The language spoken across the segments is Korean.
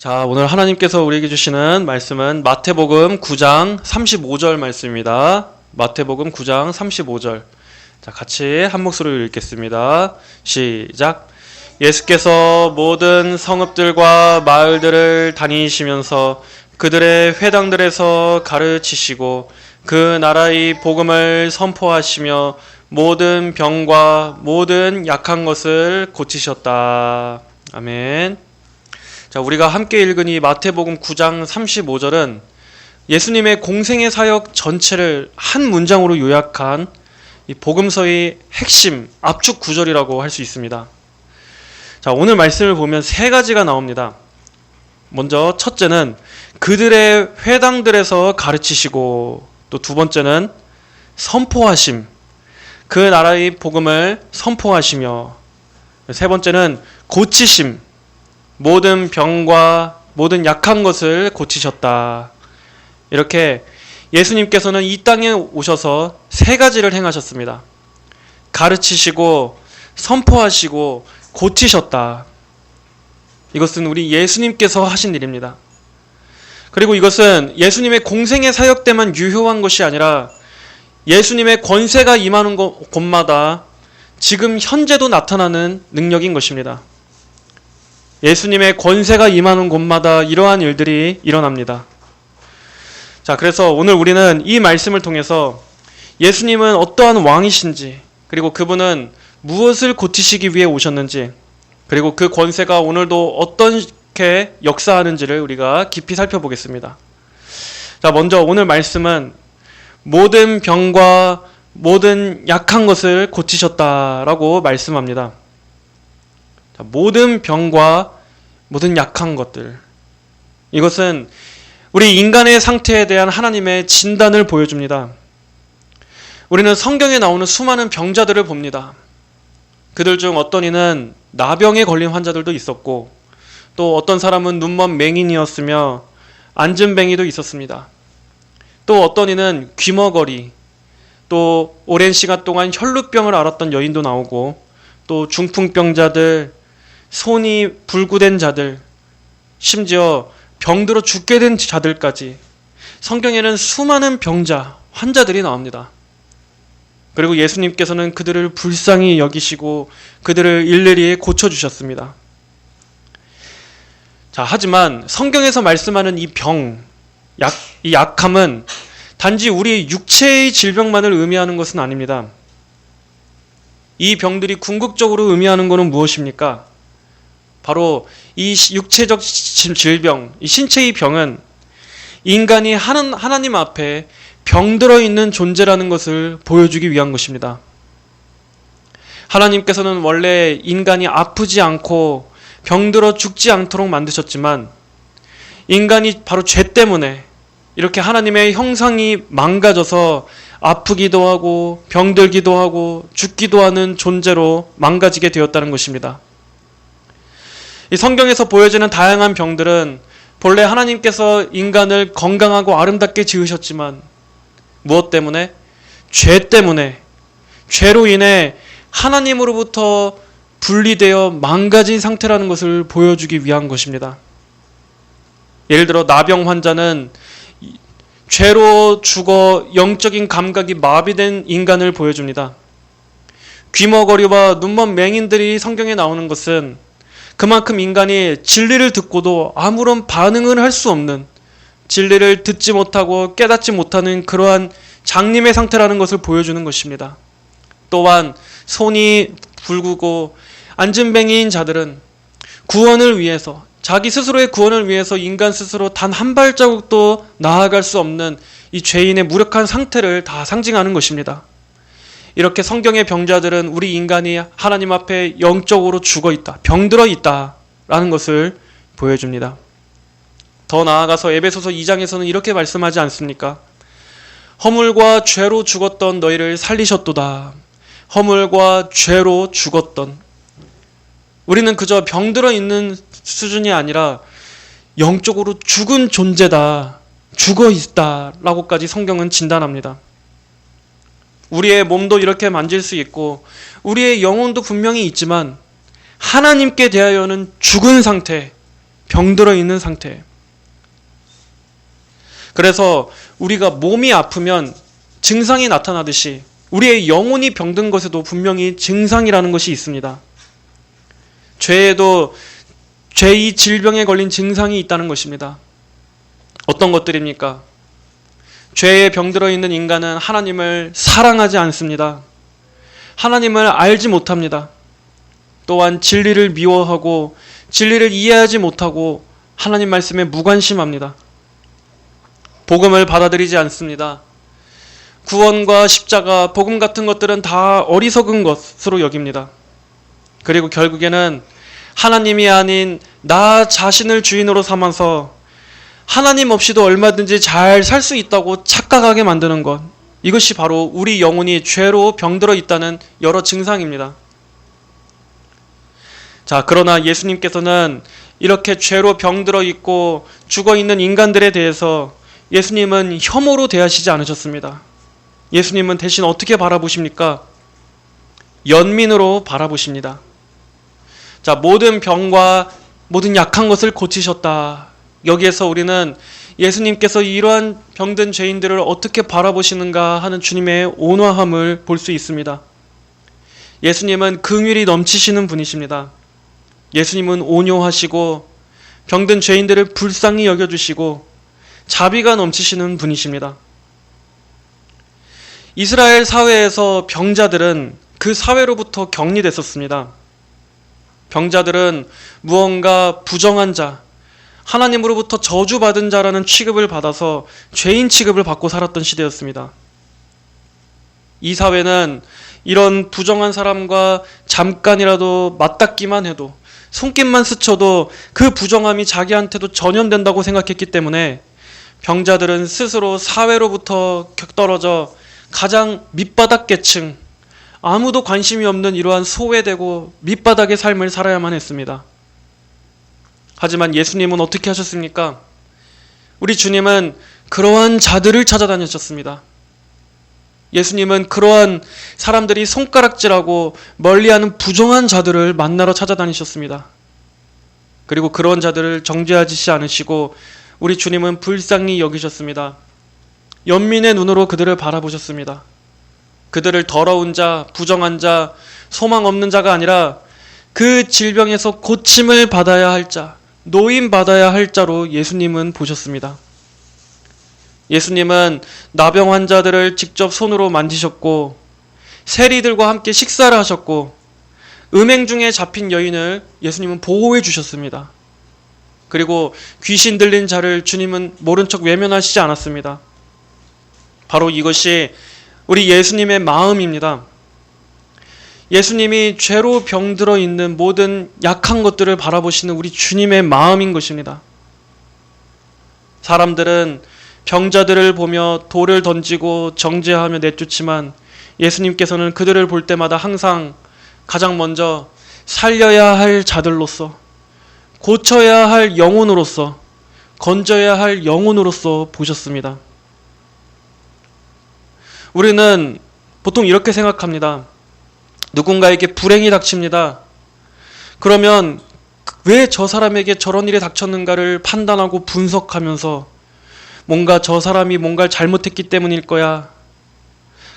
자, 오늘 하나님께서 우리에게 주시는 말씀은 마태복음 9장 35절 말씀입니다. 마태복음 9장 35절. 자, 같이 한 목소리로 읽겠습니다. 시작. 예수께서 모든 성읍들과 마을들을 다니시면서 그들의 회당들에서 가르치시고 그 나라의 복음을 선포하시며 모든 병과 모든 약한 것을 고치셨다. 아멘. 자, 우리가 함께 읽은 이 마태복음 9장 35절은 예수님의 공생의 사역 전체를 한 문장으로 요약한 이 복음서의 핵심, 압축 구절이라고 할 수 있습니다. 자, 오늘 말씀을 보면 세 가지가 나옵니다. 먼저 첫째는 그들의 회당들에서 가르치시고, 또 두 번째는 선포하심, 그 나라의 복음을 선포하시며, 세 번째는 고치심, 모든 병과 모든 약한 것을 고치셨다. 이렇게 예수님께서는 이 땅에 오셔서 세 가지를 행하셨습니다. 가르치시고 선포하시고 고치셨다. 이것은 우리 예수님께서 하신 일입니다. 그리고 이것은 예수님의 공생의 사역 때만 유효한 것이 아니라 예수님의 권세가 임하는 곳마다 지금 현재도 나타나는 능력인 것입니다. 예수님의 권세가 임하는 곳마다 이러한 일들이 일어납니다. 자, 그래서 오늘 우리는 이 말씀을 통해서 예수님은 어떠한 왕이신지, 그리고 그분은 무엇을 고치시기 위해 오셨는지, 그리고 그 권세가 오늘도 어떻게 역사하는지를 우리가 깊이 살펴보겠습니다. 자, 먼저 오늘 말씀은 모든 병과 모든 약한 것을 고치셨다라고 말씀합니다. 모든 병과 모든 약한 것들, 이것은 우리 인간의 상태에 대한 하나님의 진단을 보여줍니다. 우리는 성경에 나오는 수많은 병자들을 봅니다. 그들 중 어떤 이는 나병에 걸린 환자들도 있었고, 또 어떤 사람은 눈먼 맹인이었으며 안진뱅이도 있었습니다. 또 어떤 이는 귀머거리, 또 오랜 시간 동안 혈루병을 앓았던 여인도 나오고, 또 중풍병자들, 손이 불구된 자들, 심지어 병들어 죽게 된 자들까지 성경에는 수많은 병자, 환자들이 나옵니다. 그리고 예수님께서는 그들을 불쌍히 여기시고 그들을 일일이 고쳐주셨습니다. 자, 하지만 성경에서 말씀하는 이 병, 이 약함은 단지 우리 육체의 질병만을 의미하는 것은 아닙니다. 이 병들이 궁극적으로 의미하는 것은 무엇입니까? 바로 이 육체적 질병, 이 신체의 병은 인간이 하나님 앞에 병들어 있는 존재라는 것을 보여주기 위한 것입니다. 하나님께서는 원래 인간이 아프지 않고 병들어 죽지 않도록 만드셨지만, 인간이 바로 죄 때문에 이렇게 하나님의 형상이 망가져서 아프기도 하고 병들기도 하고 죽기도 하는 존재로 망가지게 되었다는 것입니다. 이 성경에서 보여지는 다양한 병들은 본래 하나님께서 인간을 건강하고 아름답게 지으셨지만 무엇 때문에? 죄 때문에, 죄로 인해 하나님으로부터 분리되어 망가진 상태라는 것을 보여주기 위한 것입니다. 예를 들어 나병 환자는 죄로 죽어 영적인 감각이 마비된 인간을 보여줍니다. 귀머거리와 눈먼 맹인들이 성경에 나오는 것은 그만큼 인간이 진리를 듣고도 아무런 반응을 할 수 없는, 진리를 듣지 못하고 깨닫지 못하는 그러한 장님의 상태라는 것을 보여주는 것입니다. 또한 손이 붉고 안진뱅이인 자들은 구원을 위해서, 자기 스스로의 구원을 위해서 인간 스스로 단 한 발자국도 나아갈 수 없는 이 죄인의 무력한 상태를 다 상징하는 것입니다. 이렇게 성경의 병자들은 우리 인간이 하나님 앞에 영적으로 죽어 있다, 병들어 있다 라는 것을 보여줍니다. 더 나아가서 에베소서 2장에서는 이렇게 말씀하지 않습니까? 허물과 죄로 죽었던 너희를 살리셨도다. 허물과 죄로 죽었던, 우리는 그저 병들어 있는 수준이 아니라 영적으로 죽은 존재다, 죽어 있다 라고까지 성경은 진단합니다. 우리의 몸도 이렇게 만질 수 있고 우리의 영혼도 분명히 있지만 하나님께 대하여는 죽은 상태, 병들어 있는 상태. 그래서 우리가 몸이 아프면 증상이 나타나듯이 우리의 영혼이 병든 것에도 분명히 증상이라는 것이 있습니다. 죄에도 죄의 질병에 걸린 증상이 있다는 것입니다. 어떤 것들입니까? 죄에 병들어 있는 인간은 하나님을 사랑하지 않습니다. 하나님을 알지 못합니다. 또한 진리를 미워하고 진리를 이해하지 못하고 하나님 말씀에 무관심합니다. 복음을 받아들이지 않습니다. 구원과 십자가, 복음 같은 것들은 다 어리석은 것으로 여깁니다. 그리고 결국에는 하나님이 아닌 나 자신을 주인으로 삼아서 하나님 없이도 얼마든지 잘 살 수 있다고 착각하게 만드는 것. 이것이 바로 우리 영혼이 죄로 병들어 있다는 여러 증상입니다. 자, 그러나 예수님께서는 이렇게 죄로 병들어 있고 죽어 있는 인간들에 대해서 예수님은 혐오로 대하시지 않으셨습니다. 예수님은 대신 어떻게 바라보십니까? 연민으로 바라보십니다. 자, 모든 병과 모든 약한 것을 고치셨다. 여기에서 우리는 예수님께서 이러한 병든 죄인들을 어떻게 바라보시는가 하는 주님의 온화함을 볼 수 있습니다. 예수님은 긍휼이 넘치시는 분이십니다. 예수님은 온유하시고 병든 죄인들을 불쌍히 여겨주시고 자비가 넘치시는 분이십니다. 이스라엘 사회에서 병자들은 그 사회로부터 격리됐었습니다. 병자들은 무언가 부정한 자, 하나님으로부터 저주받은 자라는 취급을 받아서 죄인 취급을 받고 살았던 시대였습니다. 이 사회는 이런 부정한 사람과 잠깐이라도 맞닿기만 해도, 손짓만 스쳐도 그 부정함이 자기한테도 전염된다고 생각했기 때문에 병자들은 스스로 사회로부터 떨어져 가장 밑바닥 계층, 아무도 관심이 없는 이러한 소외되고 밑바닥의 삶을 살아야만 했습니다. 하지만 예수님은 어떻게 하셨습니까? 우리 주님은 그러한 자들을 찾아다니셨습니다. 예수님은 그러한 사람들이 손가락질하고 멀리하는 부정한 자들을 만나러 찾아다니셨습니다. 그리고 그런 자들을 정죄하지 않으시고 우리 주님은 불쌍히 여기셨습니다. 연민의 눈으로 그들을 바라보셨습니다. 그들을 더러운 자, 부정한 자, 소망 없는 자가 아니라 그 질병에서 고침을 받아야 할 자, 노임 받아야 할 자로 예수님은 보셨습니다. 예수님은 나병 환자들을 직접 손으로 만지셨고 세리들과 함께 식사를 하셨고 음행 중에 잡힌 여인을 예수님은 보호해 주셨습니다. 그리고 귀신 들린 자를 주님은 모른 척 외면하시지 않았습니다. 바로 이것이 우리 예수님의 마음입니다. 예수님이 죄로 병들어 있는 모든 약한 것들을 바라보시는 우리 주님의 마음인 것입니다. 사람들은 병자들을 보며 돌을 던지고 정죄하며 내쫓지만 예수님께서는 그들을 볼 때마다 항상 가장 먼저 살려야 할 자들로서, 고쳐야 할 영혼으로서, 건져야 할 영혼으로서 보셨습니다. 우리는 보통 이렇게 생각합니다. 누군가에게 불행이 닥칩니다. 그러면 왜 저 사람에게 저런 일이 닥쳤는가를 판단하고 분석하면서 뭔가 저 사람이 뭔가를 잘못했기 때문일 거야.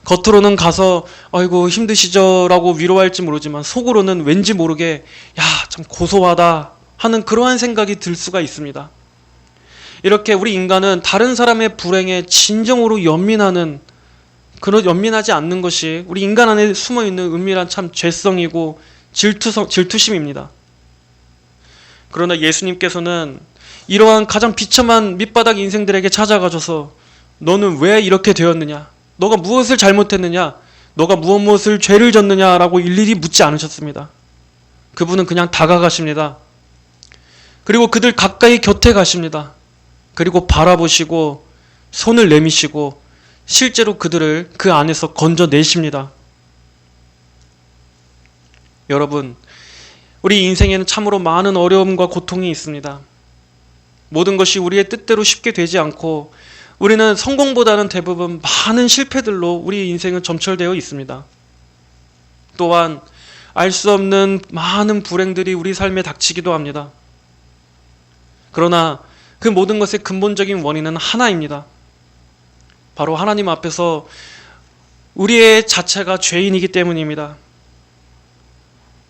겉으로는 가서 아이고 힘드시죠 라고 위로할지 모르지만 속으로는 왠지 모르게 야, 참 고소하다 하는 그러한 생각이 들 수가 있습니다. 이렇게 우리 인간은 다른 사람의 불행에 진정으로 연민하지 않는 것이 우리 인간 안에 숨어있는 은밀한 참 죄성이고 질투심입니다. 그러나 예수님께서는 이러한 가장 비참한 밑바닥 인생들에게 찾아가셔서 너는 왜 이렇게 되었느냐? 너가 무엇을 잘못했느냐? 너가 무엇을 죄를 졌느냐라고 일일이 묻지 않으셨습니다. 그분은 그냥 다가가십니다. 그리고 그들 가까이 곁에 가십니다. 그리고 바라보시고 손을 내미시고 실제로 그들을 그 안에서 건져내십니다. 여러분, 우리 인생에는 참으로 많은 어려움과 고통이 있습니다. 모든 것이 우리의 뜻대로 쉽게 되지 않고 우리는 성공보다는 대부분 많은 실패들로 우리 인생은 점철되어 있습니다. 또한 알 수 없는 많은 불행들이 우리 삶에 닥치기도 합니다. 그러나 그 모든 것의 근본적인 원인은 하나입니다. 바로 하나님 앞에서 우리의 자체가 죄인이기 때문입니다.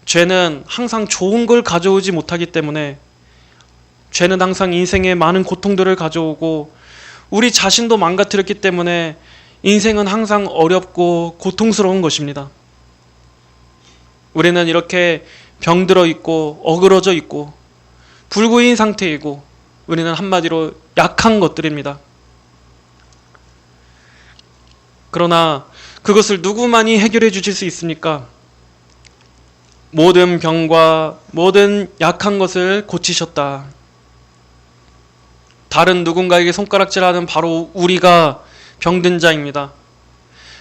죄는 항상 좋은 걸 가져오지 못하기 때문에, 죄는 항상 인생에 많은 고통들을 가져오고 우리 자신도 망가뜨렸기 때문에 인생은 항상 어렵고 고통스러운 것입니다. 우리는 이렇게 병들어 있고 어그러져 있고 불구인 상태이고, 우리는 한마디로 약한 것들입니다. 그러나 그것을 누구만이 해결해 주실 수 있습니까? 모든 병과 모든 약한 것을 고치셨다. 다른 누군가에게 손가락질하는 바로 우리가 병든 자입니다.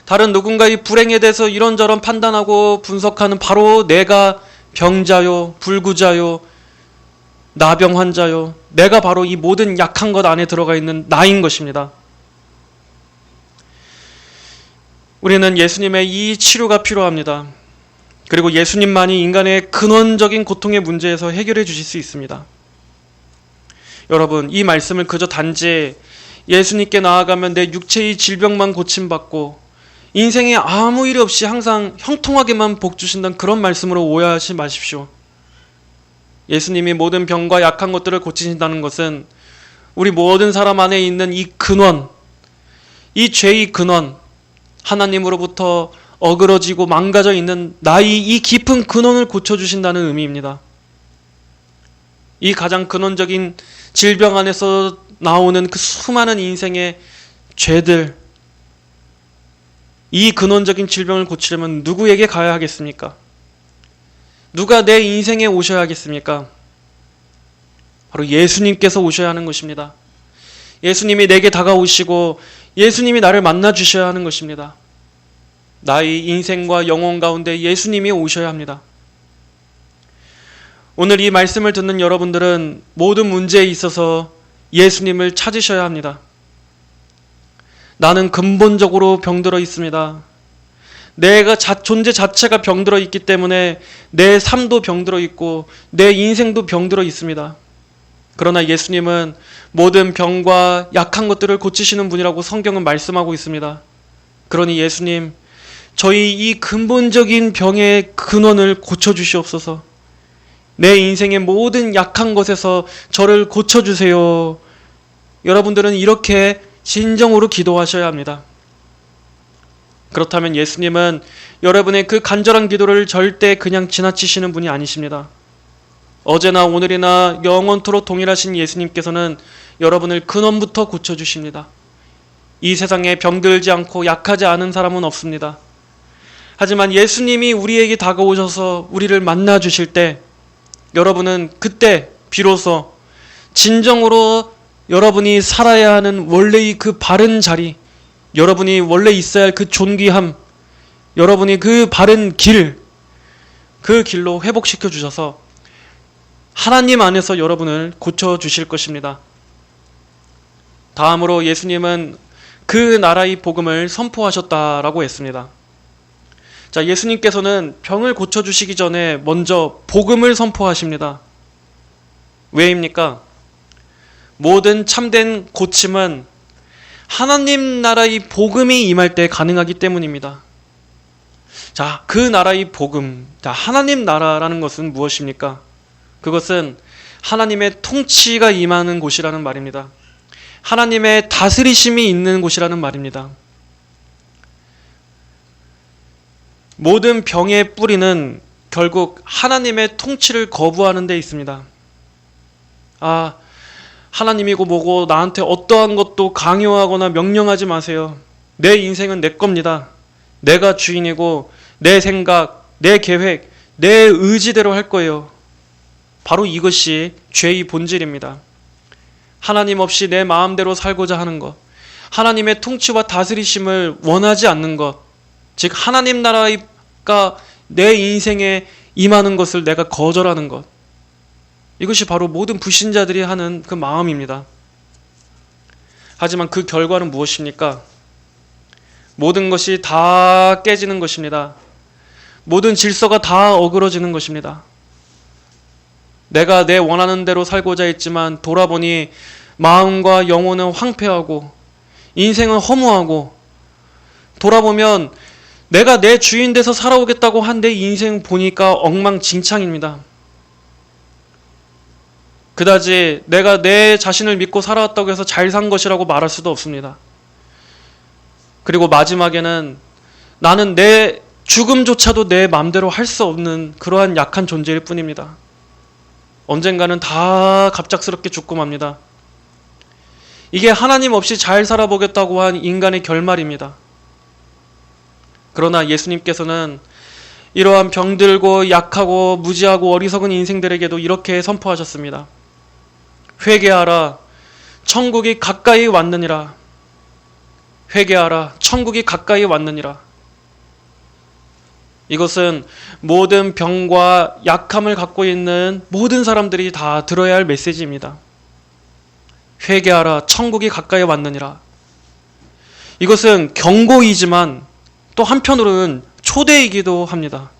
다른 누군가의 불행에 대해서 이런저런 판단하고 분석하는 바로 내가 병자요, 불구자요, 나병 환자요, 내가 바로 이 모든 약한 것 안에 들어가 있는 나인 것입니다. 우리는 예수님의 이 치료가 필요합니다. 그리고 예수님만이 인간의 근원적인 고통의 문제에서 해결해 주실 수 있습니다. 여러분, 이 말씀을 그저 단지 예수님께 나아가면 내 육체의 질병만 고침받고 인생에 아무 일 없이 항상 형통하게만 복 주신다는 그런 말씀으로 오해하지 마십시오. 예수님이 모든 병과 약한 것들을 고치신다는 것은 우리 모든 사람 안에 있는 이 근원, 이 죄의 근원, 하나님으로부터 어그러지고 망가져 있는 나의 이 깊은 근원을 고쳐주신다는 의미입니다. 이 가장 근원적인 질병 안에서 나오는 그 수많은 인생의 죄들, 이 근원적인 질병을 고치려면 누구에게 가야 하겠습니까? 누가 내 인생에 오셔야 하겠습니까? 바로 예수님께서 오셔야 하는 것입니다. 예수님이 내게 다가오시고 예수님이 나를 만나 주셔야 하는 것입니다. 나의 인생과 영혼 가운데 예수님이 오셔야 합니다. 오늘 이 말씀을 듣는 여러분들은 모든 문제에 있어서 예수님을 찾으셔야 합니다. 나는 근본적으로 병들어 있습니다. 내가 존재 자체가 병들어 있기 때문에 내 삶도 병들어 있고 내 인생도 병들어 있습니다. 그러나 예수님은 모든 병과 약한 것들을 고치시는 분이라고 성경은 말씀하고 있습니다. 그러니 예수님, 저희 이 근본적인 병의 근원을 고쳐주시옵소서. 내 인생의 모든 약한 것에서 저를 고쳐주세요. 여러분들은 이렇게 진정으로 기도하셔야 합니다. 그렇다면 예수님은 여러분의 그 간절한 기도를 절대 그냥 지나치시는 분이 아니십니다. 어제나 오늘이나 영원토록 동일하신 예수님께서는 여러분을 근원부터 고쳐주십니다. 이 세상에 병들지 않고 약하지 않은 사람은 없습니다. 하지만 예수님이 우리에게 다가오셔서 우리를 만나 주실 때, 여러분은 그때 비로소 진정으로 여러분이 살아야 하는 원래의 그 바른 자리, 여러분이 원래 있어야 할 그 존귀함, 여러분이 그 바른 길, 그 길로 회복시켜 주셔서 하나님 안에서 여러분을 고쳐주실 것입니다. 다음으로 예수님은 그 나라의 복음을 선포하셨다라고 했습니다. 자, 예수님께서는 병을 고쳐주시기 전에 먼저 복음을 선포하십니다. 왜입니까? 모든 참된 고침은 하나님 나라의 복음이 임할 때 가능하기 때문입니다. 자, 그 나라의 복음, 자, 하나님 나라라는 것은 무엇입니까? 그것은 하나님의 통치가 임하는 곳이라는 말입니다. 하나님의 다스리심이 있는 곳이라는 말입니다. 모든 병의 뿌리는 결국 하나님의 통치를 거부하는 데 있습니다. 아, 하나님이고 뭐고 나한테 어떠한 것도 강요하거나 명령하지 마세요. 내 인생은 내 겁니다. 내가 주인이고 내 생각, 내 계획, 내 의지대로 할 거예요. 바로 이것이 죄의 본질입니다. 하나님 없이 내 마음대로 살고자 하는 것, 하나님의 통치와 다스리심을 원하지 않는 것, 즉 하나님 나라가 내 인생에 임하는 것을 내가 거절하는 것, 이것이 바로 모든 불신자들이 하는 그 마음입니다. 하지만 그 결과는 무엇입니까? 모든 것이 다 깨지는 것입니다. 모든 질서가 다 어그러지는 것입니다. 내가 내 원하는 대로 살고자 했지만 돌아보니 마음과 영혼은 황폐하고 인생은 허무하고, 돌아보면 내가 내 주인 돼서 살아오겠다고 한 내 인생 보니까 엉망진창입니다. 그다지 내가 내 자신을 믿고 살아왔다고 해서 잘 산 것이라고 말할 수도 없습니다. 그리고 마지막에는 나는 내 죽음조차도 내 마음대로 할 수 없는 그러한 약한 존재일 뿐입니다. 언젠가는 다 갑작스럽게 죽고 맙니다. 이게 하나님 없이 잘 살아보겠다고 한 인간의 결말입니다. 그러나 예수님께서는 이러한 병들고 약하고 무지하고 어리석은 인생들에게도 이렇게 선포하셨습니다. 회개하라, 천국이 가까이 왔느니라. 회개하라, 천국이 가까이 왔느니라. 이것은 모든 병과 약함을 갖고 있는 모든 사람들이 다 들어야 할 메시지입니다. 회개하라, 천국이 가까이 왔느니라. 이것은 경고이지만 또 한편으로는 초대이기도 합니다.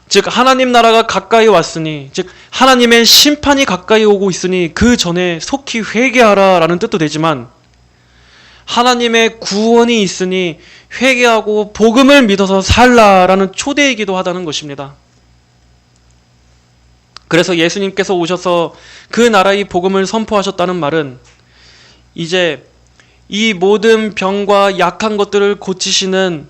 즉 하나님 나라가 가까이 왔으니, 즉 하나님의 심판이 가까이 오고 있으니 그 전에 속히 회개하라 라는 뜻도 되지만, 하나님의 구원이 있으니 회개하고 복음을 믿어서 살라라는 초대이기도 하다는 것입니다. 그래서 예수님께서 오셔서 그 나라의 복음을 선포하셨다는 말은 이제 이 모든 병과 약한 것들을 고치시는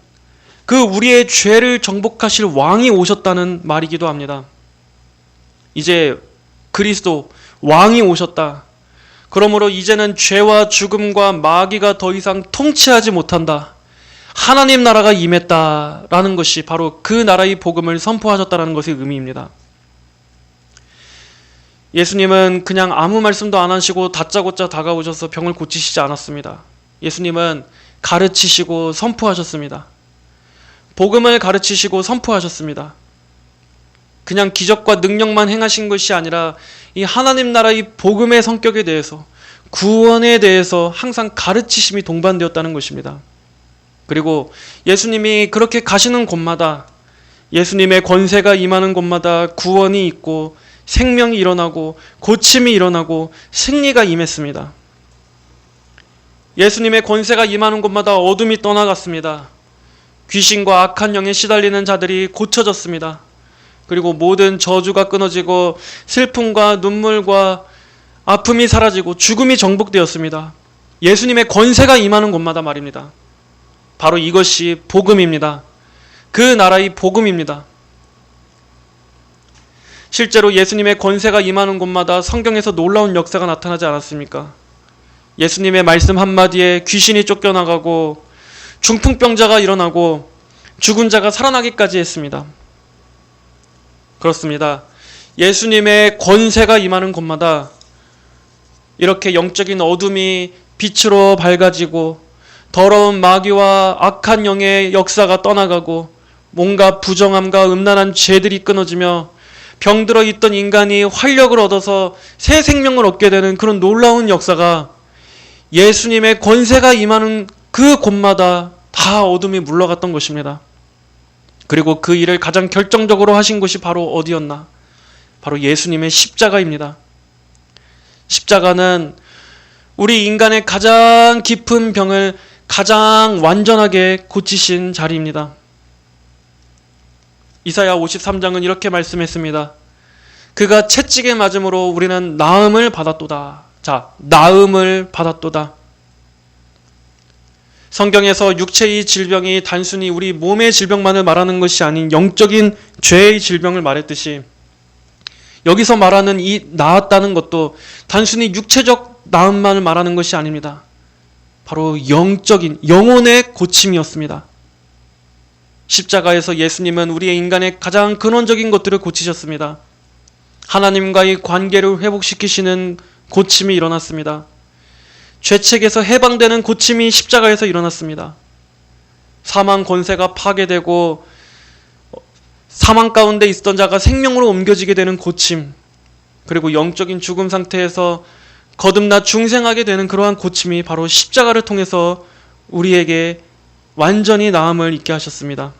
그 우리의 죄를 정복하실 왕이 오셨다는 말이기도 합니다. 이제 그리스도 왕이 오셨다. 그러므로 이제는 죄와 죽음과 마귀가 더 이상 통치하지 못한다. 하나님 나라가 임했다라는 것이 바로 그 나라의 복음을 선포하셨다는 것의 의미입니다. 예수님은 그냥 아무 말씀도 안 하시고 다짜고짜 다가오셔서 병을 고치시지 않았습니다. 예수님은 가르치시고 선포하셨습니다. 복음을 가르치시고 선포하셨습니다. 그냥 기적과 능력만 행하신 것이 아니라 이 하나님 나라의 복음의 성격에 대해서, 구원에 대해서 항상 가르치심이 동반되었다는 것입니다. 그리고 예수님이 그렇게 가시는 곳마다, 예수님의 권세가 임하는 곳마다 구원이 있고 생명이 일어나고 고침이 일어나고 승리가 임했습니다. 예수님의 권세가 임하는 곳마다 어둠이 떠나갔습니다. 귀신과 악한 영에 시달리는 자들이 고쳐졌습니다. 그리고 모든 저주가 끊어지고 슬픔과 눈물과 아픔이 사라지고 죽음이 정복되었습니다. 예수님의 권세가 임하는 곳마다 말입니다. 바로 이것이 복음입니다. 그 나라의 복음입니다. 실제로 예수님의 권세가 임하는 곳마다 성경에서 놀라운 역사가 나타나지 않았습니까? 예수님의 말씀 한마디에 귀신이 쫓겨나가고 중풍병자가 일어나고 죽은 자가 살아나기까지 했습니다. 그렇습니다. 예수님의 권세가 임하는 곳마다 이렇게 영적인 어둠이 빛으로 밝아지고 더러운 마귀와 악한 영의 역사가 떠나가고 뭔가 부정함과 음란한 죄들이 끊어지며 병들어 있던 인간이 활력을 얻어서 새 생명을 얻게 되는 그런 놀라운 역사가 예수님의 권세가 임하는 그 곳마다 다 어둠이 물러갔던 것입니다. 그리고 그 일을 가장 결정적으로 하신 것이 바로 어디였나? 바로 예수님의 십자가입니다. 십자가는 우리 인간의 가장 깊은 병을 가장 완전하게 고치신 자리입니다. 이사야 53장은 이렇게 말씀했습니다. 그가 채찍에 맞음으로 우리는 나음을 받았도다. 자, 나음을 받았도다. 성경에서 육체의 질병이 단순히 우리 몸의 질병만을 말하는 것이 아닌 영적인 죄의 질병을 말했듯이, 여기서 말하는 이 나았다는 것도 단순히 육체적 나음만을 말하는 것이 아닙니다. 바로 영적인, 영혼의 고침이었습니다. 십자가에서 예수님은 우리의 인간의 가장 근원적인 것들을 고치셨습니다. 하나님과의 관계를 회복시키시는 고침이 일어났습니다. 죄책에서 해방되는 고침이 십자가에서 일어났습니다. 사망 권세가 파괴되고 사망 가운데 있었던 자가 생명으로 옮겨지게 되는 고침, 그리고 영적인 죽음 상태에서 거듭나 중생하게 되는 그러한 고침이 바로 십자가를 통해서 우리에게 완전히 나음을 있게 하셨습니다.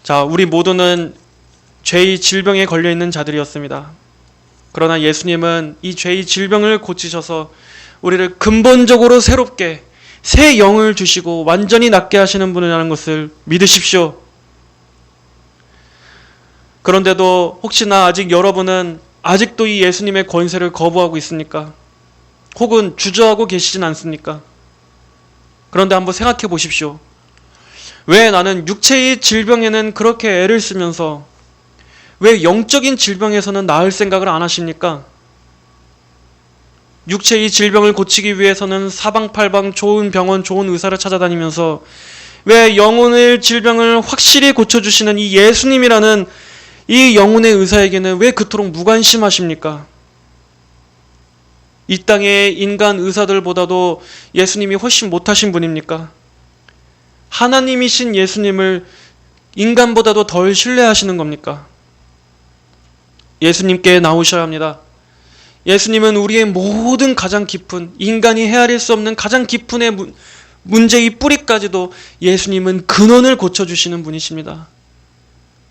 자, 우리 모두는 죄의 질병에 걸려있는 자들이었습니다. 그러나 예수님은 이 죄의 질병을 고치셔서 우리를 근본적으로 새롭게 새 영을 주시고 완전히 낫게 하시는 분이라는 것을 믿으십시오. 그런데도 혹시나 아직 여러분은 아직도 이 예수님의 권세를 거부하고 있습니까? 혹은 주저하고 계시진 않습니까? 그런데 한번 생각해 보십시오. 왜 나는 육체의 질병에는 그렇게 애를 쓰면서 왜 영적인 질병에서는 나을 생각을 안 하십니까? 육체의 질병을 고치기 위해서는 사방팔방 좋은 병원, 좋은 의사를 찾아다니면서 왜 영혼의 질병을 확실히 고쳐주시는 이 예수님이라는 이 영혼의 의사에게는 왜 그토록 무관심하십니까? 이 땅의 인간 의사들보다도 예수님이 훨씬 못하신 분입니까? 하나님이신 예수님을 인간보다도 덜 신뢰하시는 겁니까? 예수님께 나오셔야 합니다. 예수님은 우리의 모든 가장 깊은, 인간이 헤아릴 수 없는 가장 깊은 문제의 뿌리까지도 예수님은 근원을 고쳐주시는 분이십니다.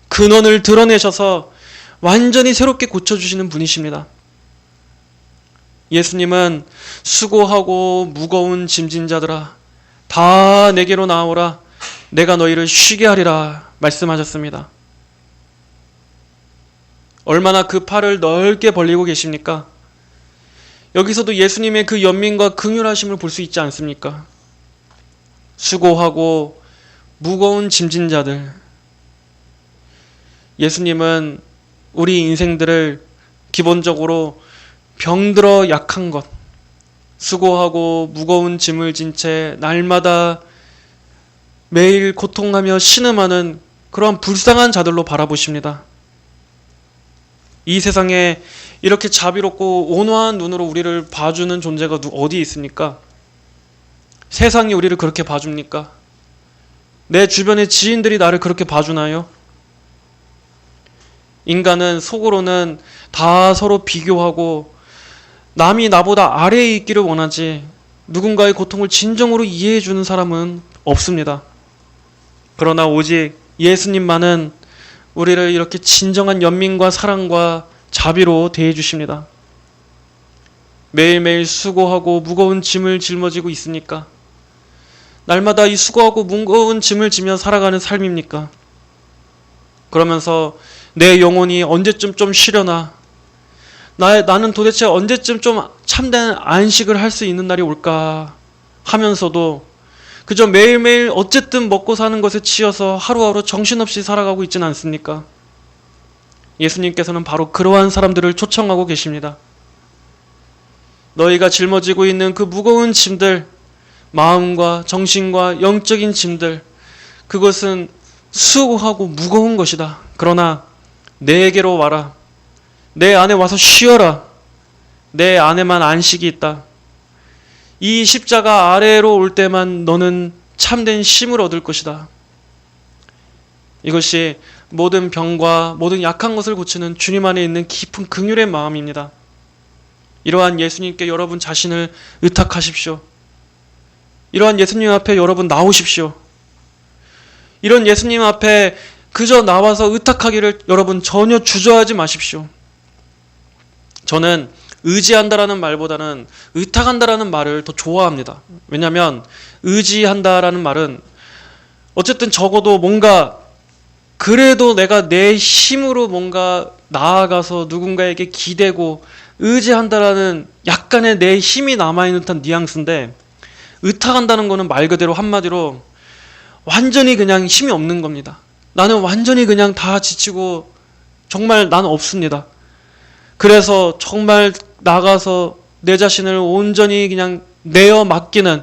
근원을 드러내셔서 완전히 새롭게 고쳐주시는 분이십니다. 예수님은 수고하고 무거운 짐진 자들아 다 내게로 나오라 내가 너희를 쉬게 하리라 말씀하셨습니다. 얼마나 그 팔을 넓게 벌리고 계십니까? 여기서도 예수님의 그 연민과 긍휼하심을 볼 수 있지 않습니까? 수고하고 무거운 짐진 자들, 예수님은 우리 인생들을 기본적으로 병들어 약한 것, 수고하고 무거운 짐을 진 채 날마다 매일 고통하며 신음하는 그러한 불쌍한 자들로 바라보십니다. 이 세상에 이렇게 자비롭고 온화한 눈으로 우리를 봐주는 존재가 어디 있습니까? 세상이 우리를 그렇게 봐줍니까? 내 주변의 지인들이 나를 그렇게 봐주나요? 인간은 속으로는 다 서로 비교하고 남이 나보다 아래에 있기를 원하지 누군가의 고통을 진정으로 이해해주는 사람은 없습니다. 그러나 오직 예수님만은 우리를 이렇게 진정한 연민과 사랑과 자비로 대해주십니다. 매일매일 수고하고 무거운 짐을 짊어지고 있습니까? 날마다 이 수고하고 무거운 짐을 지며 살아가는 삶입니까? 그러면서 내 영혼이 언제쯤 좀 쉬려나? 나는 도대체 언제쯤 좀 참된 안식을 할 수 있는 날이 올까? 하면서도 그저 매일매일 어쨌든 먹고 사는 것에 치여서 하루하루 정신없이 살아가고 있지는 않습니까? 예수님께서는 바로 그러한 사람들을 초청하고 계십니다. 너희가 짊어지고 있는 그 무거운 짐들, 마음과 정신과 영적인 짐들, 그것은 수고하고 무거운 것이다. 그러나 내게로 와라. 내 안에 와서 쉬어라. 내 안에만 안식이 있다. 이 십자가 아래로 올 때만 너는 참된 쉼을 얻을 것이다. 이것이 모든 병과 모든 약한 것을 고치는 주님 안에 있는 깊은 긍휼의 마음입니다. 이러한 예수님께 여러분 자신을 의탁하십시오. 이러한 예수님 앞에 여러분 나오십시오. 이런 예수님 앞에 그저 나와서 의탁하기를 여러분 전혀 주저하지 마십시오. 저는 의지한다라는 말보다는 의탁한다라는 말을 더 좋아합니다. 왜냐하면 의지한다라는 말은 어쨌든 적어도 뭔가 그래도 내가 내 힘으로 뭔가 나아가서 누군가에게 기대고 의지한다라는 약간의 내 힘이 남아있는 듯한 뉘앙스인데, 의탁한다는 거는 말 그대로 한마디로 완전히 그냥 힘이 없는 겁니다. 나는 완전히 그냥 다 지치고 정말 나는 없습니다. 그래서 정말 나가서 내 자신을 온전히 그냥 내어 맡기는,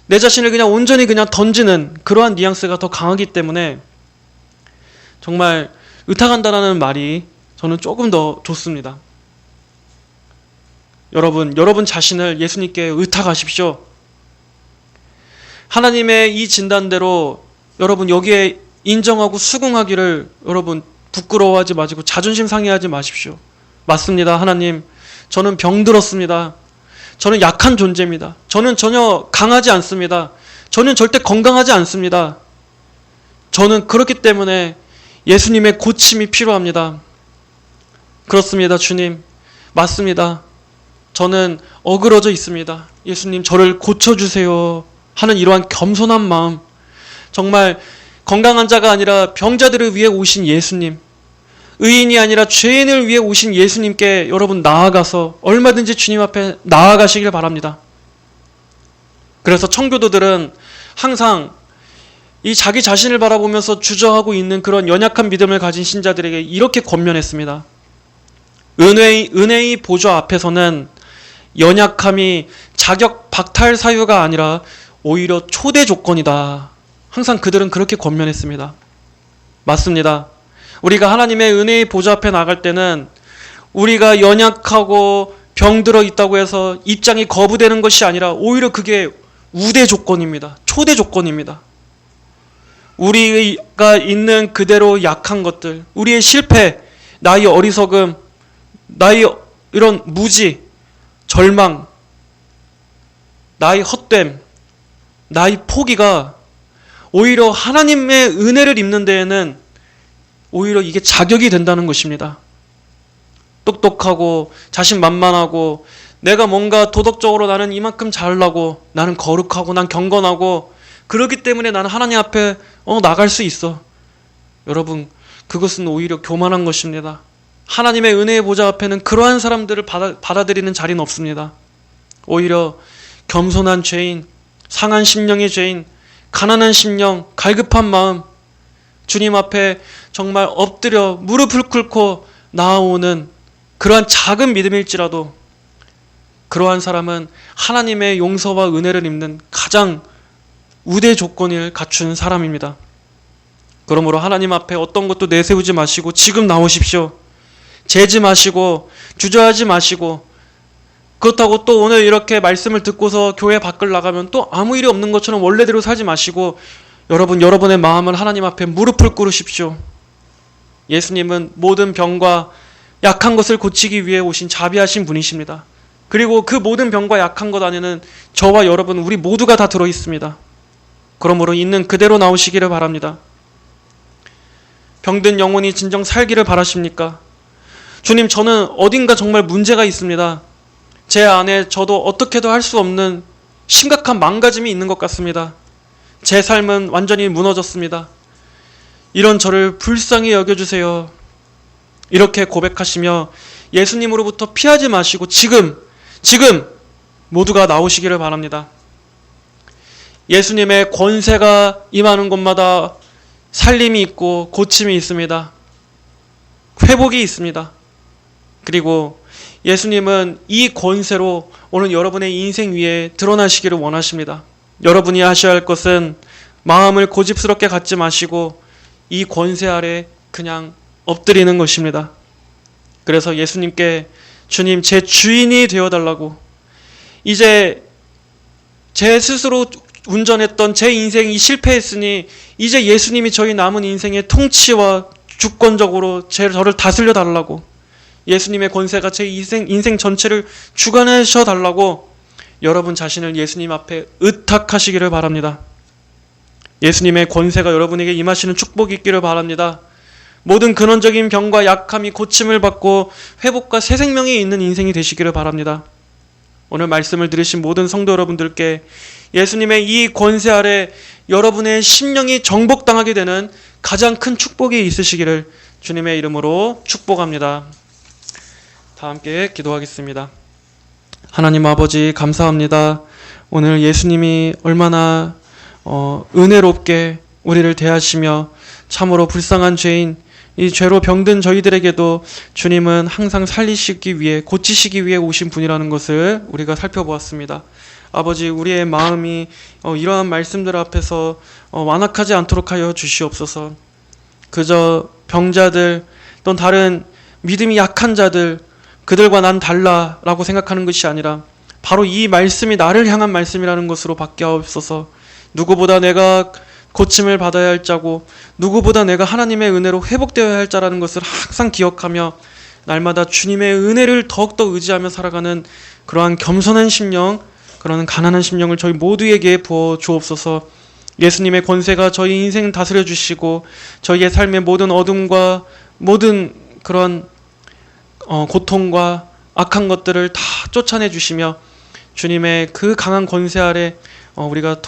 내 자신을 그냥 온전히 그냥 던지는 그러한 뉘앙스가 더 강하기 때문에 정말 의탁한다라는 말이 저는 조금 더 좋습니다. 여러분 자신을 예수님께 의탁하십시오. 하나님의 이 진단대로 여러분 여기에 인정하고 수긍하기를 여러분 부끄러워하지 마시고 자존심 상해하지 마십시오. 맞습니다. 하나님, 저는 병들었습니다. 저는 약한 존재입니다. 저는 전혀 강하지 않습니다. 저는 절대 건강하지 않습니다. 저는 그렇기 때문에 예수님의 고침이 필요합니다. 그렇습니다, 주님. 맞습니다. 저는 어그러져 있습니다. 예수님, 저를 고쳐주세요. 하는 이러한 겸손한 마음. 정말 건강한 자가 아니라 병자들을 위해 오신 예수님. 의인이 아니라 죄인을 위해 오신 예수님께 여러분 나아가서 얼마든지 주님 앞에 나아가시길 바랍니다. 그래서 청교도들은 항상 이 자기 자신을 바라보면서 주저하고 있는 그런 연약한 믿음을 가진 신자들에게 이렇게 권면했습니다. 은혜의 보좌 앞에서는 연약함이 자격 박탈 사유가 아니라 오히려 초대 조건이다. 항상 그들은 그렇게 권면했습니다. 맞습니다. 우리가 하나님의 은혜의 보좌 앞에 나갈 때는 우리가 연약하고 병들어 있다고 해서 입장이 거부되는 것이 아니라 오히려 그게 우대 조건입니다. 초대 조건입니다. 우리가 있는 그대로 약한 것들, 우리의 실패, 나의 어리석음, 나의 이런 무지, 절망, 나의 헛됨, 나의 포기가 오히려 하나님의 은혜를 입는 데에는 오히려 이게 자격이 된다는 것입니다. 똑똑하고 자신만만하고 내가 뭔가 도덕적으로 나는 이만큼 잘나고 나는 거룩하고 난 경건하고 그렇기 때문에 나는 하나님 앞에 나갈 수 있어. 여러분, 그것은 오히려 교만한 것입니다. 하나님의 은혜의 보좌 앞에는 그러한 사람들을 받아들이는 자리는 없습니다. 오히려 겸손한 죄인, 상한 심령의 죄인, 가난한 심령, 갈급한 마음, 주님 앞에 정말 엎드려 무릎을 꿇고 나아오는 그러한 작은 믿음일지라도 그러한 사람은 하나님의 용서와 은혜를 입는 가장 우대 조건을 갖춘 사람입니다. 그러므로 하나님 앞에 어떤 것도 내세우지 마시고 지금 나오십시오. 재지 마시고 주저하지 마시고 그렇다고 또 오늘 이렇게 말씀을 듣고서 교회 밖을 나가면 또 아무 일이 없는 것처럼 원래대로 살지 마시고 여러분의 마음을 하나님 앞에 무릎을 꿇으십시오. 예수님은 모든 병과 약한 것을 고치기 위해 오신 자비하신 분이십니다. 그리고 그 모든 병과 약한 것 안에는 저와 여러분 우리 모두가 다 들어있습니다. 그러므로 있는 그대로 나오시기를 바랍니다. 병든 영혼이 진정 살기를 바라십니까? 주님, 저는 어딘가 정말 문제가 있습니다. 제 안에 저도 어떻게도 할 수 없는 심각한 망가짐이 있는 것 같습니다. 제 삶은 완전히 무너졌습니다. 이런 저를 불쌍히 여겨주세요. 이렇게 고백하시며 예수님으로부터 피하지 마시고 지금 모두가 나오시기를 바랍니다. 예수님의 권세가 임하는 곳마다 살림이 있고 고침이 있습니다. 회복이 있습니다. 그리고 예수님은 이 권세로 오늘 여러분의 인생 위에 드러나시기를 원하십니다. 여러분이 하셔야 할 것은 마음을 고집스럽게 갖지 마시고 이 권세 아래 그냥 엎드리는 것입니다. 그래서 예수님께 주님, 제 주인이 되어달라고, 이제 제 스스로 운전했던 제 인생이 실패했으니 이제 예수님이 저희 남은 인생의 통치와 주권적으로 저를 다스려 달라고, 예수님의 권세가 제 인생 전체를 주관하셔 달라고 여러분 자신을 예수님 앞에 의탁하시기를 바랍니다. 예수님의 권세가 여러분에게 임하시는 축복이 있기를 바랍니다. 모든 근원적인 병과 약함이 고침을 받고 회복과 새 생명이 있는 인생이 되시기를 바랍니다. 오늘 말씀을 들으신 모든 성도 여러분들께 예수님의 이 권세 아래 여러분의 심령이 정복당하게 되는 가장 큰 축복이 있으시기를 주님의 이름으로 축복합니다. 다 함께 기도하겠습니다. 하나님 아버지, 감사합니다. 오늘 예수님이 얼마나 은혜롭게 우리를 대하시며 참으로 불쌍한 죄인, 이 죄로 병든 저희들에게도 주님은 항상 살리시기 위해, 고치시기 위해 오신 분이라는 것을 우리가 살펴보았습니다. 아버지, 우리의 마음이 이러한 말씀들 앞에서 완악하지 않도록 하여 주시옵소서. 그저 병자들 또는 다른 믿음이 약한 자들, 그들과 난 달라라고 생각하는 것이 아니라 바로 이 말씀이 나를 향한 말씀이라는 것으로 바뀌어옵소서. 누구보다 내가 고침을 받아야 할 자고 누구보다 내가 하나님의 은혜로 회복되어야 할 자라는 것을 항상 기억하며 날마다 주님의 은혜를 더욱더 의지하며 살아가는 그러한 겸손한 심령, 그러한 가난한 심령을 저희 모두에게 부어 주옵소서. 예수님의 권세가 저희 인생 다스려 주시고 저희의 삶의 모든 어둠과 모든 그런 고통과 악한 것들을 다 쫓아내 주시며 주님의 그 강한 권세 아래 우리가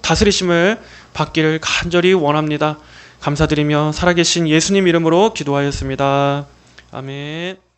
다스리심을 받기를 간절히 원합니다. 감사드리며 살아계신 예수님 이름으로 기도하였습니다. 아멘.